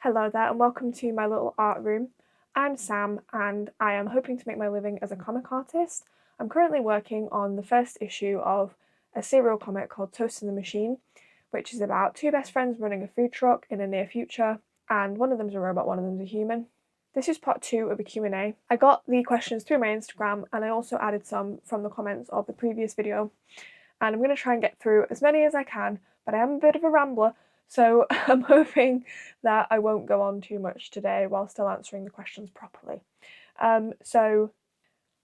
Hello there and welcome to my little art room. I'm Sam and I am hoping to make my living as a comic artist. I'm currently working on the first issue of a serial comic called Toast in the Machine, which is about two best friends running a food truck in a near future, and one of them's a robot, one of them's a human. This is part 2 of a Q&A. I got the questions through my Instagram and I also added some from the comments of the previous video, and I'm going to try and get through as many as I can, but I am a bit of a rambler, so I'm hoping that I won't go on too much today while still answering the questions properly. So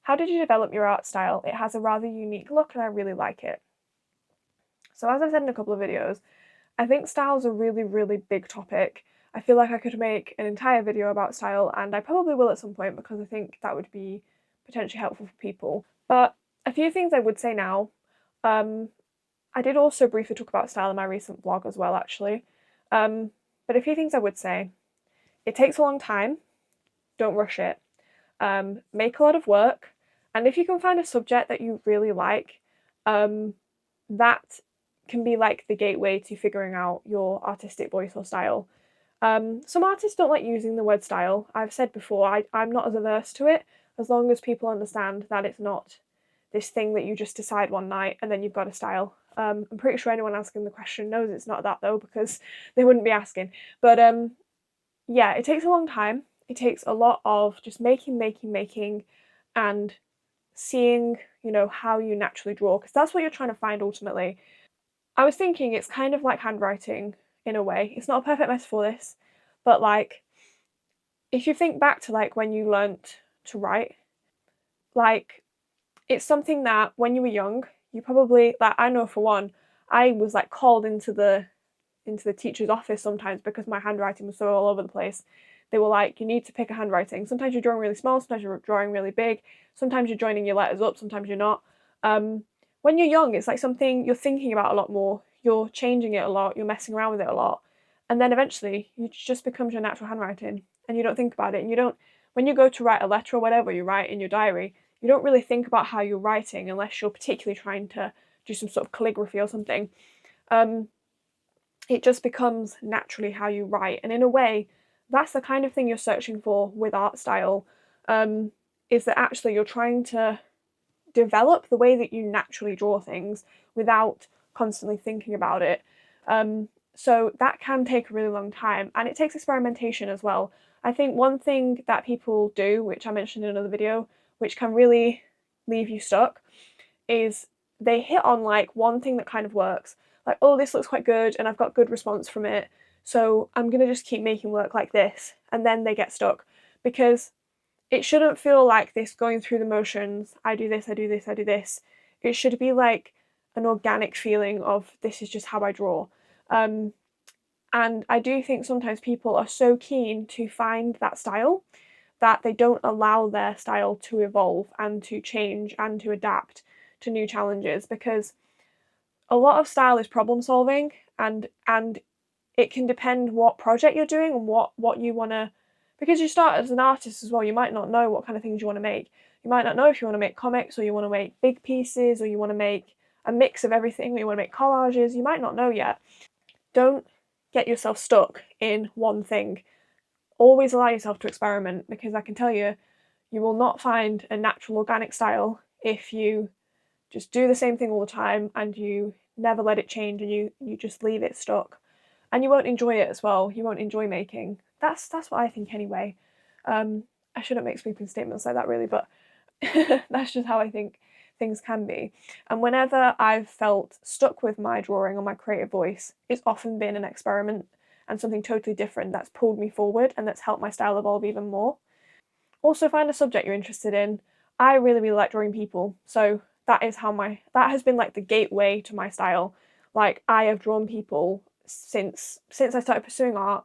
how did you develop your art style? It has a rather unique look and I really like it. So as I've said in a couple of videos, I think style is a really big topic. I feel like I could make an entire video about style, and I probably will at some point because I think that would be potentially helpful for people. But a few things I would say now. I did also briefly talk about style in my recent vlog as well, actually. But a few things I would say. It takes a long time. Don't rush it. Make a lot of work. And if you can find a subject that you really like, that can be like the gateway to figuring out your artistic voice or style. Some artists don't like using the word style. I've said before, I'm not as averse to it, as long as people understand that it's not this thing that you just decide one night and then you've got a style. I'm pretty sure anyone asking the question knows it's not that though, because they wouldn't be asking. But yeah, it takes a long time. It takes a lot of just making, and seeing, how you naturally draw, because that's what you're trying to find ultimately. I was thinking it's kind of like handwriting in a way. It's not a perfect metaphor, this, but like, if you think back to like when you learnt to write, like, it's something that when you were young, you probably, like, I know for one, I was like called into the teacher's office sometimes because my handwriting was so all over the place. They were like, you need to pick a handwriting. Sometimes you're drawing really small, sometimes you're drawing really big, sometimes you're joining your letters up, sometimes you're not. When you're young, it's like something you're thinking about a lot more, you're changing it a lot, you're messing around with it a lot. And then eventually, it just becomes your natural handwriting and you don't think about it. And you don't, when you go to write a letter or whatever you write in your diary, you don't really think about how you're writing unless you're particularly trying to do some sort of calligraphy or something. It just becomes naturally how you write. And in a way, that's the kind of thing you're searching for with art style, is that actually you're trying to develop the way that you naturally draw things without constantly thinking about it. So that can take a really long time, and it takes experimentation as well. I think one thing that people do, which I mentioned in another video, which can really leave you stuck, is they hit on like one thing that kind of works. Like, oh, this looks quite good and I've got good response from it, so I'm gonna just keep making work like this, and then they get stuck. Because it shouldn't feel like this going through the motions, I do this, I do this, I do this. It should be like an organic feeling of this is just how I draw. And I do think sometimes people are so keen to find that style that they don't allow their style to evolve and to change and to adapt to new challenges, because a lot of style is problem solving, and it can depend what project you're doing and what you want to, because you start as an artist as well, you might not know what kind of things you want to make. You might not know if you want to make comics or you want to make big pieces or you want to make a mix of everything or you want to make collages. You might not know yet. Don't get yourself stuck in one thing. Always allow yourself to experiment, because I can tell you, you will not find a natural organic style if you just do the same thing all the time and you never let it change and you just leave it stuck. And you won't enjoy it as well. You won't enjoy making. That's what I think anyway. I shouldn't make sweeping statements like that really, but that's just how I think things can be. And whenever I've felt stuck with my drawing or my creative voice, it's often been an experiment and something totally different that's pulled me forward and that's helped my style evolve even more. Also, find a subject you're interested in. I really like drawing people, so that has been like the gateway to my style. Like, I have drawn people since I started pursuing art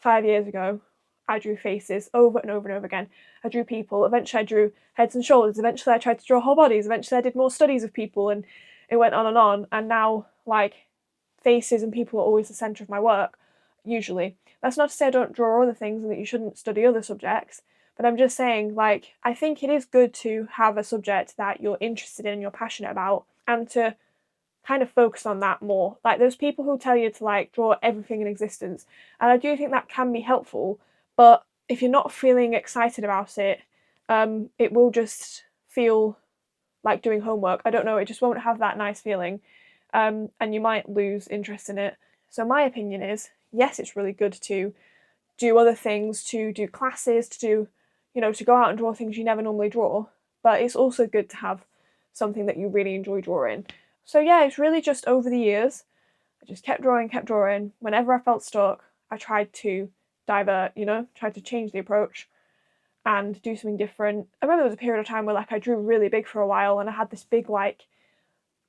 5 years ago. I drew faces over and over and over again. I drew people. Eventually I drew heads and shoulders. Eventually I tried to draw whole bodies. Eventually I did more studies of people, and it went on and on. And now, like, faces and people are always the centre of my work, usually. That's not to say I don't draw other things and that you shouldn't study other subjects, but I'm just saying, like, I think it is good to have a subject that you're interested in and you're passionate about, and to kind of focus on that more. Like, those people who tell you to like draw everything in existence, and I do think that can be helpful, but if you're not feeling excited about it, it will just feel like doing homework. I don't know, it just won't have that nice feeling, and you might lose interest in it. So my opinion is, yes, it's really good to do other things, to do classes, to do, to go out and draw things you never normally draw, but it's also good to have something that you really enjoy drawing. So yeah, it's really just over the years, I just kept drawing. Whenever I felt stuck, I tried to divert, tried to change the approach and do something different. I remember there was a period of time where like I drew really big for a while, and I had this big like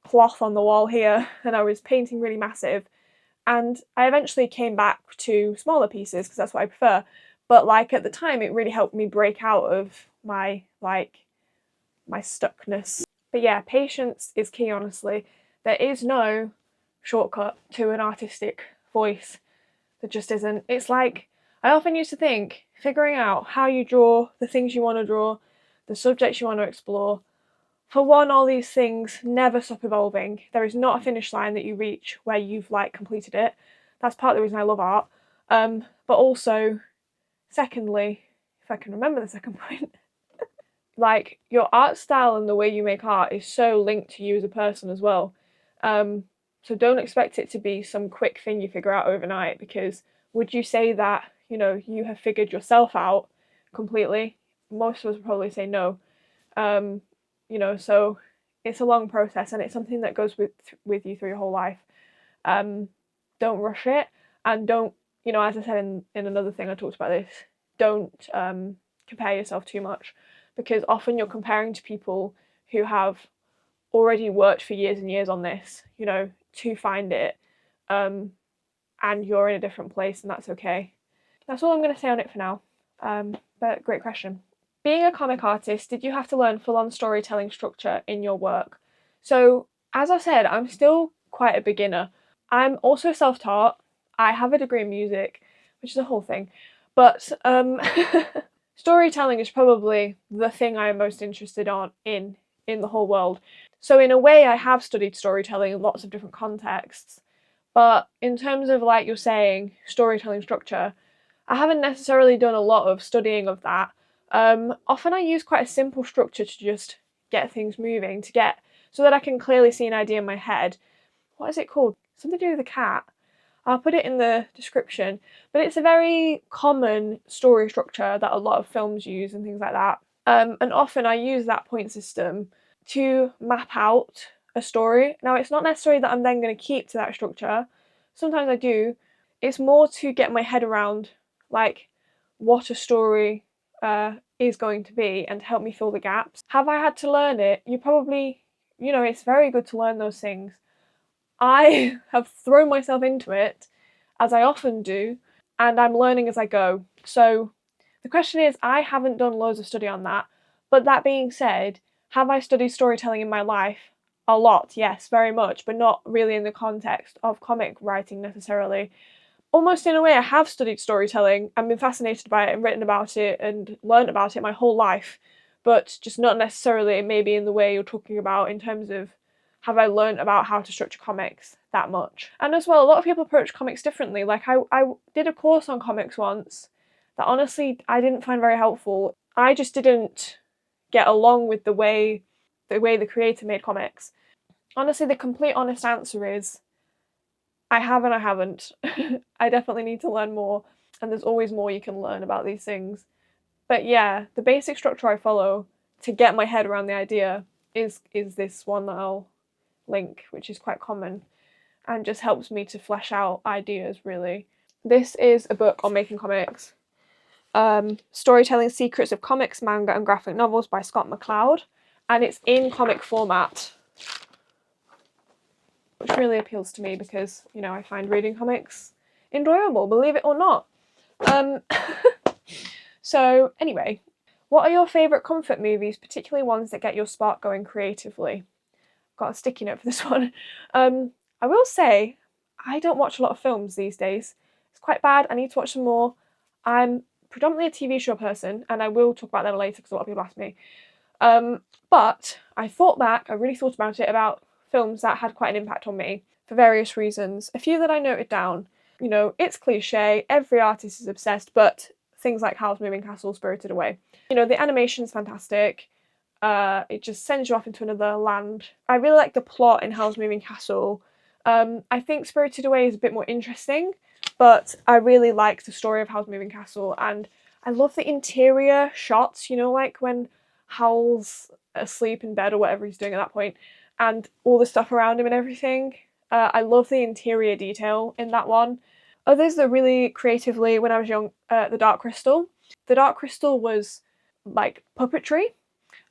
cloth on the wall here, and I was painting really massive. And I eventually came back to smaller pieces because that's what I prefer. But like at the time, it really helped me break out of my stuckness. But yeah, patience is key, honestly. There is no shortcut to an artistic voice. There just isn't. It's like, I often used to think, figuring out how you draw, the things you want to draw, the subjects you want to explore, for one, all these things never stop evolving. There is not a finish line that you reach where you've like completed it. That's part of the reason I love art. But also, secondly, if I can remember the second point, like your art style and the way you make art is so linked to you as a person as well. So don't expect it to be some quick thing you figure out overnight, because would you say that, you have figured yourself out completely? Most of us would probably say no. So it's a long process, and it's something that goes with you through your whole life. Don't rush it, and don't, as I said in another thing I talked about this, don't compare yourself too much, because often you're comparing to people who have already worked for years and years on this, to find it, and you're in a different place, and that's okay. That's all I'm going to say on it for now. But great question. Being a comic artist, did you have to learn full-on storytelling structure in your work? So, as I said, I'm still quite a beginner. I'm also self-taught. I have a degree in music, which is a whole thing. But storytelling is probably the thing I am most interested in the whole world. So in a way, I have studied storytelling in lots of different contexts. But in terms of, like you're saying, storytelling structure, I haven't necessarily done a lot of studying of that. Often I use quite a simple structure to just get things moving, so that I can clearly see an idea in my head. What is it called? Something to do with a cat. I'll put it in the description. But it's a very common story structure that a lot of films use and things like that. And often I use that point system to map out a story. Now, it's not necessarily that I'm then going to keep to that structure. Sometimes I do. It's more to get my head around, like, what a story is going to be, and to help me fill the gaps. Have I had to learn it? You probably, it's very good to learn those things. I have thrown myself into it, as I often do, and I'm learning as I go. So the question is, I haven't done loads of study on that. But that being said, have I studied storytelling in my life? A lot, yes, very much, but not really in the context of comic writing necessarily. Almost in a way, I have studied storytelling and been fascinated by it and written about it and learned about it my whole life, but just not necessarily maybe in the way you're talking about, in terms of have I learned about how to structure comics that much. And as well, a lot of people approach comics differently. Like I did a course on comics once that honestly I didn't find very helpful. I just didn't get along with the way the creator made comics. Honestly, the complete honest answer is I have and I haven't. I definitely need to learn more, and there's always more you can learn about these things. But yeah, the basic structure I follow to get my head around the idea is this one that I'll link, which is quite common and just helps me to flesh out ideas, really. This is a book on making comics. Storytelling Secrets of Comics, Manga and Graphic Novels by Scott McCloud, and it's in comic format, which really appeals to me because, I find reading comics enjoyable, believe it or not. So anyway, what are your favourite comfort movies, particularly ones that get your spark going creatively? Got a sticky note for this one. I will say, I don't watch a lot of films these days. It's quite bad. I need to watch some more. I'm predominantly a TV show person, and I will talk about them later because a lot of people ask me. But I really thought about it about films that had quite an impact on me for various reasons. A few that I noted down. You know, it's cliche, every artist is obsessed, but things like Howl's Moving Castle, Spirited Away. You know, the animation's fantastic. It just sends you off into another land. I really like the plot in Howl's Moving Castle. I think Spirited Away is a bit more interesting, but I really like the story of Howl's Moving Castle, and I love the interior shots, you know, like when Howl's asleep in bed or whatever he's doing at that point, and all the stuff around him and everything. I love the interior detail in that one. Others that really creatively, when I was young, The Dark Crystal. The Dark Crystal was like puppetry,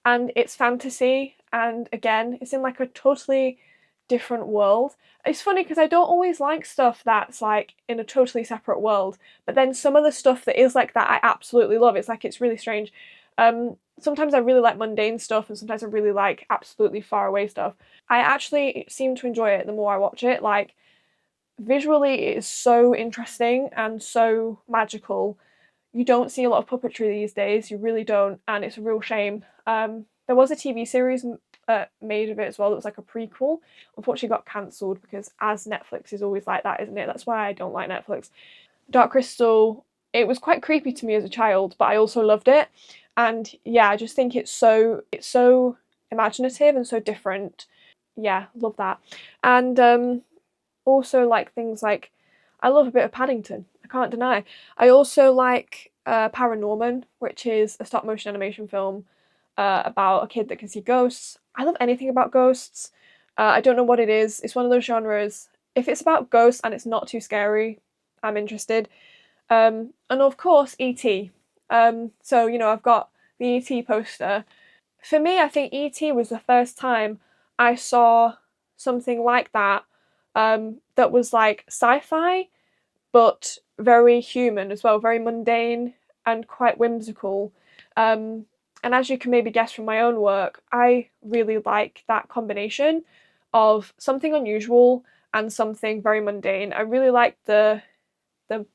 and it's fantasy, and again, it's in like a totally different world. It's funny because I don't always like stuff that's like in a totally separate world, but then some of the stuff that is like that I absolutely love. It's like, it's really strange. Sometimes I really like mundane stuff, and sometimes I really like absolutely far away stuff. I actually seem to enjoy it the more I watch it. Like, visually it is so interesting and so magical. You don't see a lot of puppetry these days, you really don't, and it's a real shame. There was a TV series made of it as well that was like a prequel. Unfortunately got cancelled because, as Netflix is always like that, isn't it? That's why I don't like Netflix. Dark Crystal, it was quite creepy to me as a child, but I also loved it. And yeah, I just think it's so imaginative and so different. Yeah, love that. And also like things like, I love a bit of Paddington, I can't deny. I also like Paranorman, which is a stop motion animation film about a kid that can see ghosts. I love anything about ghosts. I don't know what it is. It's one of those genres. If it's about ghosts and it's not too scary, I'm interested. And of course, E.T. So, you know, I've got the E.T. poster. For me, I think E.T. was the first time I saw something like that, that was like sci-fi, but very human as well, very mundane and quite whimsical. And as you can maybe guess from my own work, I really like that combination of something unusual and something very mundane. I really like the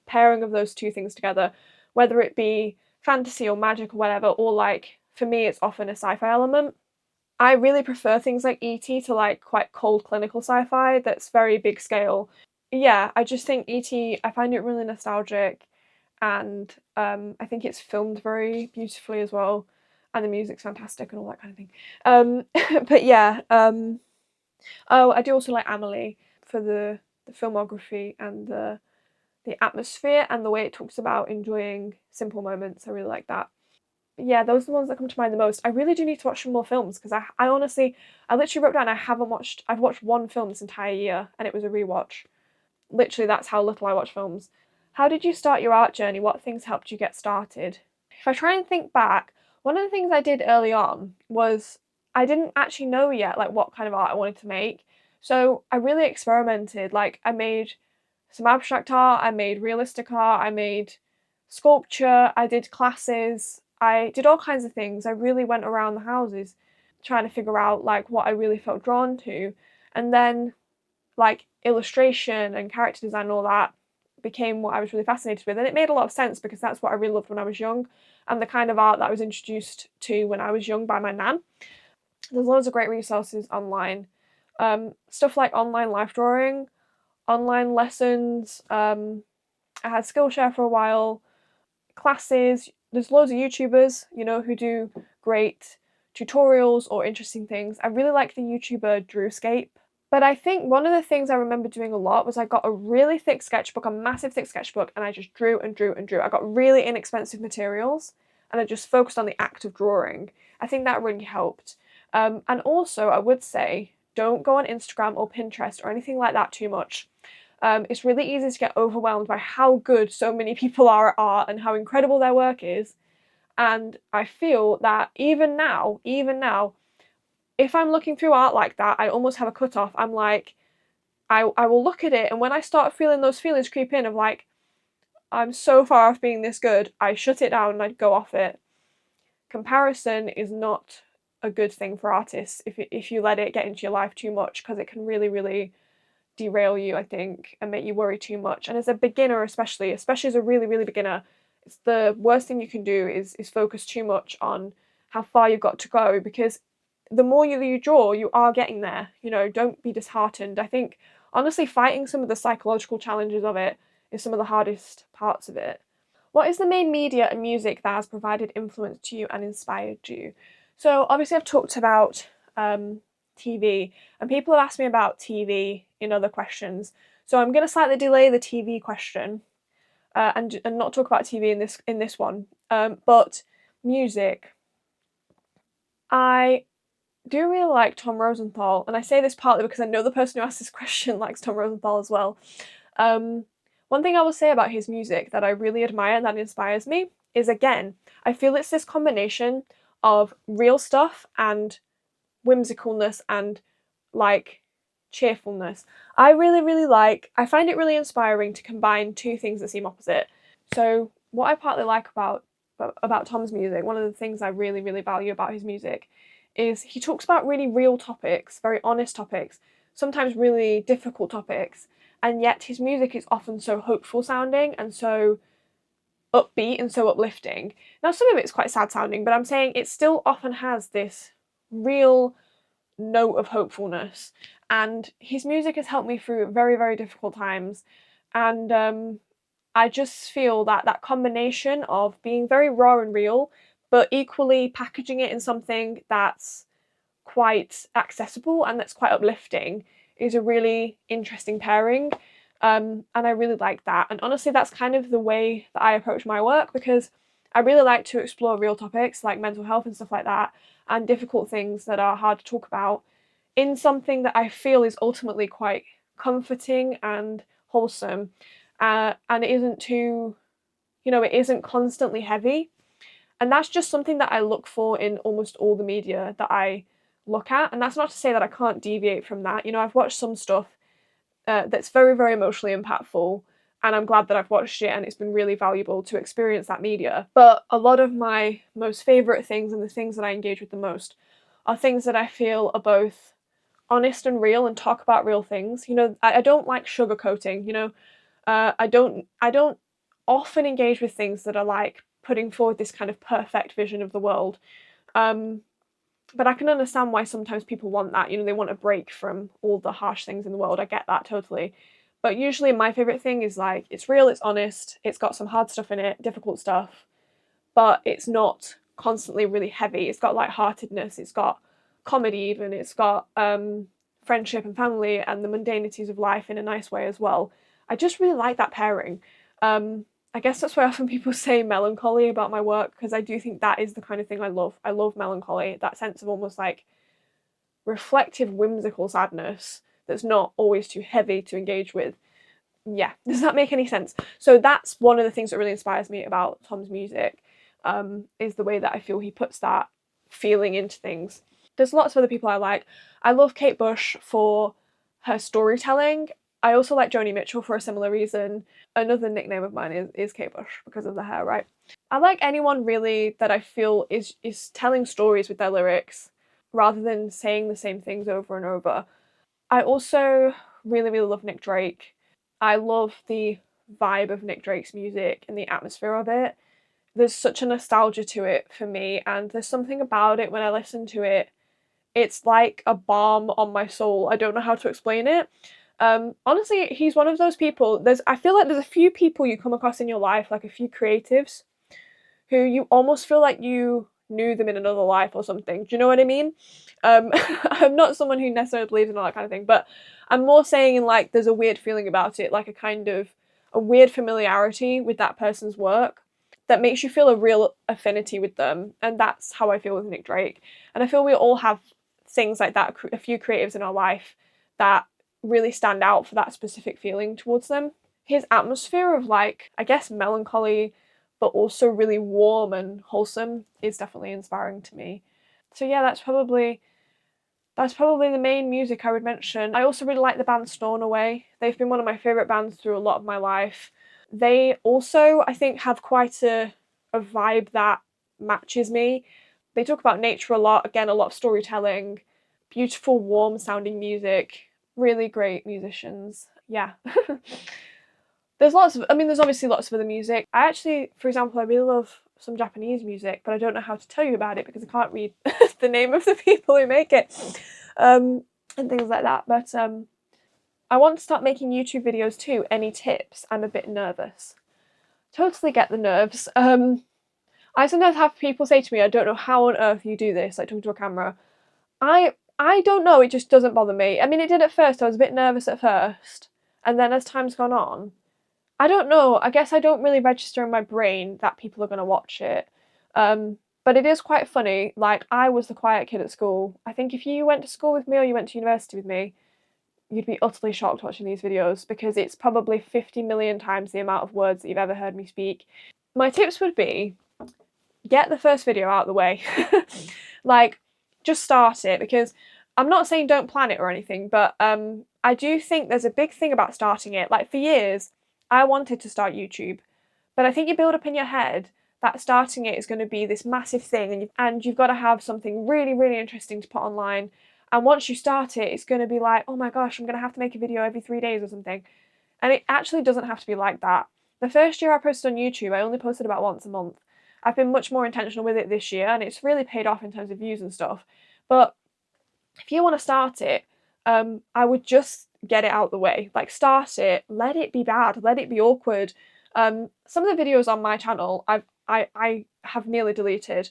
pairing of those two things together, whether it be fantasy or magic or whatever, or like, for me it's often a sci-fi element. I really prefer things like E.T. to like quite cold clinical sci-fi that's very big scale. Yeah, I just think E.T., I find it really nostalgic, and I think it's filmed very beautifully as well, and the music's fantastic and all that kind of thing. But yeah, oh, I do also like Amelie for the filmography and the atmosphere and the way it talks about enjoying simple moments. I really like that. Yeah, those are the ones that come to mind the most. I really do need to watch some more films because I honestly, I literally wrote down I've watched one film this entire year, and it was a rewatch. Literally, that's how little I watch films. How did you start your art journey? What things helped you get started? If I try and think back, one of the things I did early on was I didn't actually know yet like what kind of art I wanted to make. So I really experimented. Like, I made some abstract art, I made realistic art, I made sculpture, I did classes, I did all kinds of things. I really went around the houses trying to figure out like what I really felt drawn to. And then like illustration and character design and all that became what I was really fascinated with. And it made a lot of sense because that's what I really loved when I was young, and the kind of art that I was introduced to when I was young by my nan. There's loads of great resources online. Stuff like online life drawing, online lessons. I had Skillshare for a while, classes. There's loads of YouTubers, you know, who do great tutorials or interesting things. I really like the YouTuber Drewscape. But I think one of the things I remember doing a lot was I got a really thick sketchbook, a massive thick sketchbook, and I just drew and drew and drew. I got really inexpensive materials and I just focused on the act of drawing. I think that really helped. And also, I would say, don't go on Instagram or Pinterest or anything like that too much. It's really easy to get overwhelmed by how good so many people are at art and how incredible their work is. And I feel that even now, if I'm looking through art like that, I almost have a cutoff. I'm like, I will look at it, and when I start feeling those feelings creep in of like, I'm so far off being this good, I shut it down and I go off it. Comparison is not a good thing for artists if you let it get into your life too much, because it can really, really derail you, I think, and make you worry too much. And as a beginner, especially as a really, really beginner, it's the worst thing you can do is focus too much on how far you've got to go, because the more you draw, you are getting there. You know, don't be disheartened. I think, honestly, fighting some of the psychological challenges of it is some of the hardest parts of it. What is the main media and music that has provided influence to you and inspired you? So, obviously, I've talked about TV, and people have asked me about TV in other questions. So, I'm going to slightly delay the TV question and not talk about TV in this one. But music, I do really like Tom Rosenthal, and I say this partly because I know the person who asked this question likes Tom Rosenthal as well. One thing I will say about his music that I really admire and that inspires me is, again, I feel it's this combination of real stuff and whimsicalness and like cheerfulness. I find it really inspiring to combine two things that seem opposite. So what I partly like about Tom's music, one of the things I really, really value about his music is he talks about really real topics, very honest topics, sometimes really difficult topics, and yet his music is often so hopeful sounding and so upbeat and so uplifting. Now, some of it's quite sad sounding, but I'm saying it still often has this real note of hopefulness. And his music has helped me through very, very difficult times. And I just feel that that combination of being very raw and real, but equally packaging it in something that's quite accessible and that's quite uplifting is a really interesting pairing. And I really like that. And honestly, that's kind of the way that I approach my work, because I really like to explore real topics like mental health and stuff like that, and difficult things that are hard to talk about in something that I feel is ultimately quite comforting and wholesome. And it isn't too, it isn't constantly heavy. And that's just something that I look for in almost all the media that I look at. And that's not to say that I can't deviate from that. I've watched some stuff that's very, very emotionally impactful, and I'm glad that I've watched it and it's been really valuable to experience that media. But a lot of my most favourite things and the things that I engage with the most are things that I feel are both honest and real and talk about real things. I don't like sugarcoating. I don't often engage with things that are like putting forward this kind of perfect vision of the world. But I can understand why sometimes people want that. They want a break from all the harsh things in the world. I get that totally. But usually my favourite thing is like, it's real, it's honest, it's got some hard stuff in it, difficult stuff, but it's not constantly really heavy. It's got lightheartedness, it's got comedy even, it's got friendship and family and the mundanities of life in a nice way as well. I just really like that pairing. I guess that's why often people say melancholy about my work, because I do think that is the kind of thing I love. I love melancholy, that sense of almost like reflective, whimsical sadness that's not always too heavy to engage with. Yeah, does that make any sense? So that's one of the things that really inspires me about Tom's music, is the way that I feel he puts that feeling into things. There's lots of other people I like. I love Kate Bush for her storytelling. I also like Joni Mitchell for a similar reason. Another nickname of mine is Kate Bush because of the hair, right? I like anyone really that I feel is telling stories with their lyrics rather than saying the same things over and over. I also really, really love Nick Drake. I love the vibe of Nick Drake's music and the atmosphere of it. There's such a nostalgia to it for me, and there's something about it when I listen to it. It's like a balm on my soul. I don't know how to explain it. Honestly, he's one of those people. I feel like there's a few people you come across in your life, like a few creatives, who you almost feel like you knew them in another life or something. Do you know what I mean? I'm not someone who necessarily believes in all that kind of thing, but I'm more saying in like there's a weird feeling about it, like a kind of a weird familiarity with that person's work that makes you feel a real affinity with them. And that's how I feel with Nick Drake. And I feel we all have things like that, a few creatives in our life that really stand out for that specific feeling towards them. His atmosphere of like, I guess, melancholy, but also really warm and wholesome is definitely inspiring to me. So yeah, that's probably the main music I would mention. I also really like the band Stornoway. They've been one of my favourite bands through a lot of my life. They also, I think, have quite a vibe that matches me. They talk about nature a lot, again, a lot of storytelling, beautiful, warm sounding music, really great musicians. Yeah. There's obviously lots of other music. For example, I really love some Japanese music, but I don't know how to tell you about it because I can't read the name of the people who make it, and things like that. But I want to start making YouTube videos too. Any tips? I'm a bit nervous. Totally get the nerves. I sometimes have people say to me, I don't know how on earth you do this, like talking to a camera. I don't know, it just doesn't bother me. I mean, it did at first. I was a bit nervous at first, and then as time's gone on, I don't know, I guess I don't really register in my brain that people are going to watch it. But it is quite funny. Like, I was the quiet kid at school. I think if you went to school with me or you went to university with me, you'd be utterly shocked watching these videos because it's probably 50 million times the amount of words that you've ever heard me speak. My tips would be, get the first video out of the way. Like, just start it, because I'm not saying don't plan it or anything, but I do think there's a big thing about starting it. Like, for years, I wanted to start YouTube, but I think you build up in your head that starting it is going to be this massive thing, and you've got to have something really, really interesting to put online. And once you start it, it's going to be like, oh my gosh, I'm going to have to make a video every 3 days or something. And it actually doesn't have to be like that. The first year I posted on YouTube, I only posted about once a month. I've been much more intentional with it this year, and it's really paid off in terms of views and stuff. But if you want to start it, I would just get it out the way. Like, start it, let it be bad, let it be awkward. Some of the videos on my channel I have nearly deleted.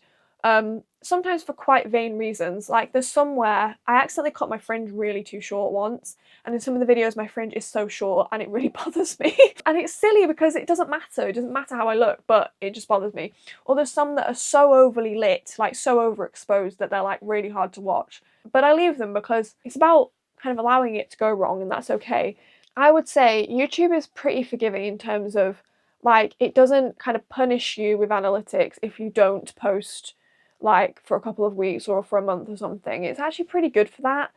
Sometimes for quite vain reasons. Like, there's some where I accidentally cut my fringe really too short once, and in some of the videos my fringe is so short and it really bothers me. And it's silly because it doesn't matter how I look, but it just bothers me. Or there's some that are so overly lit, like so overexposed, that they're like really hard to watch. But I leave them because it's about kind of allowing it to go wrong, and that's okay. I would say YouTube is pretty forgiving in terms of, like, it doesn't kind of punish you with analytics if you don't post like for a couple of weeks or for a month or something. It's actually pretty good for that.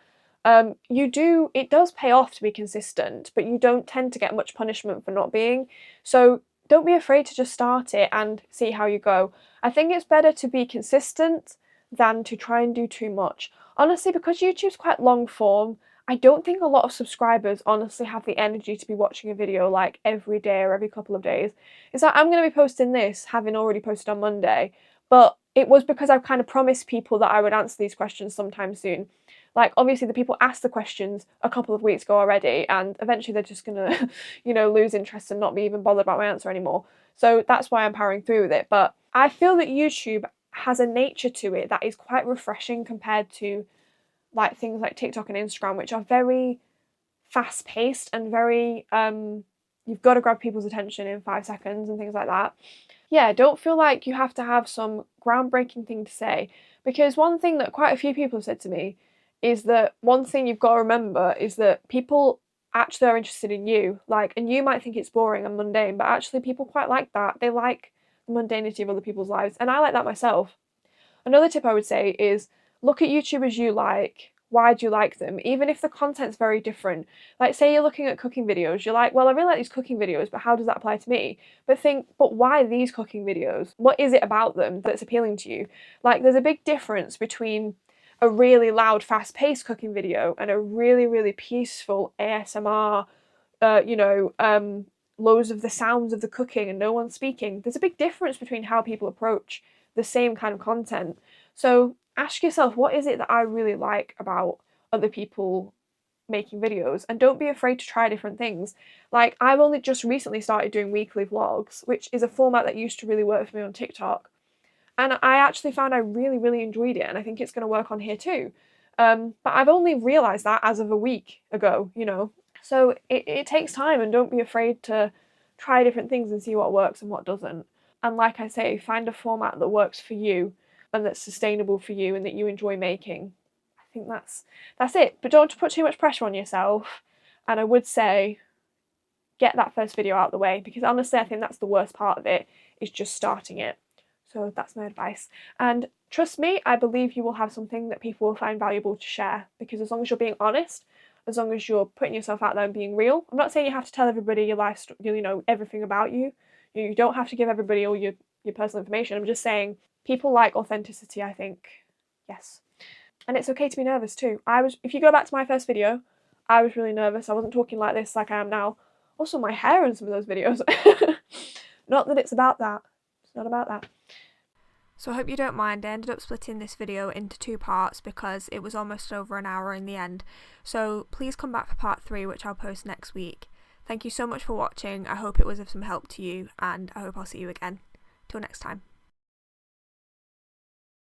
It does pay off to be consistent, but you don't tend to get much punishment for not being. So don't be afraid to just start it and see how you go. I think it's better to be consistent than to try and do too much. Honestly, because YouTube's quite long form, I don't think a lot of subscribers honestly have the energy to be watching a video like every day or every couple of days. It's like, I'm going to be posting this, having already posted on Monday, but it was because I've kind of promised people that I would answer these questions sometime soon. Like, obviously the people asked the questions a couple of weeks ago already, and eventually they're just gonna, lose interest and not be even bothered about my answer anymore. So that's why I'm powering through with it. But I feel that YouTube has a nature to it that is quite refreshing compared to like things like TikTok and Instagram, which are very fast paced and very you've got to grab people's attention in 5 seconds and things like that. Yeah, don't feel like you have to have some groundbreaking thing to say, because one thing that quite a few people have said to me is that one thing you've got to remember is that people actually are interested in you, like, and you might think it's boring and mundane, but actually people quite like that. They like the mundanity of other people's lives, and I like that myself. Another tip I would say is look at YouTubers you like. Why do you like them? Even if the content's very different. Like, say you're looking at cooking videos, you're like, well, I really like these cooking videos, but how does that apply to me? But think, but why these cooking videos? What is it about them that's appealing to you? Like, there's a big difference between a really loud, fast-paced cooking video and a really, really peaceful ASMR, loads of the sounds of the cooking and no one speaking. There's a big difference between how people approach the same kind of content. So ask yourself, what is it that I really like about other people making videos? And don't be afraid to try different things. Like, I've only just recently started doing weekly vlogs, which is a format that used to really work for me on TikTok. And I actually found I really, really enjoyed it, and I think it's going to work on here too. But I've only realised that as of a week ago, So it takes time, and don't be afraid to try different things and see what works and what doesn't. And like I say, find a format that works for you and that's sustainable for you and that you enjoy making. I think that's it. But don't put too much pressure on yourself. And I would say get that first video out of the way, because honestly I think that's the worst part of it, is just starting it. So that's my advice. And trust me, I believe you will have something that people will find valuable to share, because as long as you're being honest, as long as you're putting yourself out there and being real. I'm not saying you have to tell everybody your life, everything about you. You don't have to give everybody all your personal information. I'm just saying people like authenticity, I think. Yes. And it's okay to be nervous too. If you go back to my first video, I was really nervous. I wasn't talking like this like I am now. Also, my hair in some of those videos. Not that it's about that. It's not about that. So I hope you don't mind. I ended up splitting this video into 2 parts because it was almost over an hour in the end. So please come back for part 3, which I'll post next week. Thank you so much for watching. I hope it was of some help to you, and I hope I'll see you again. Till next time.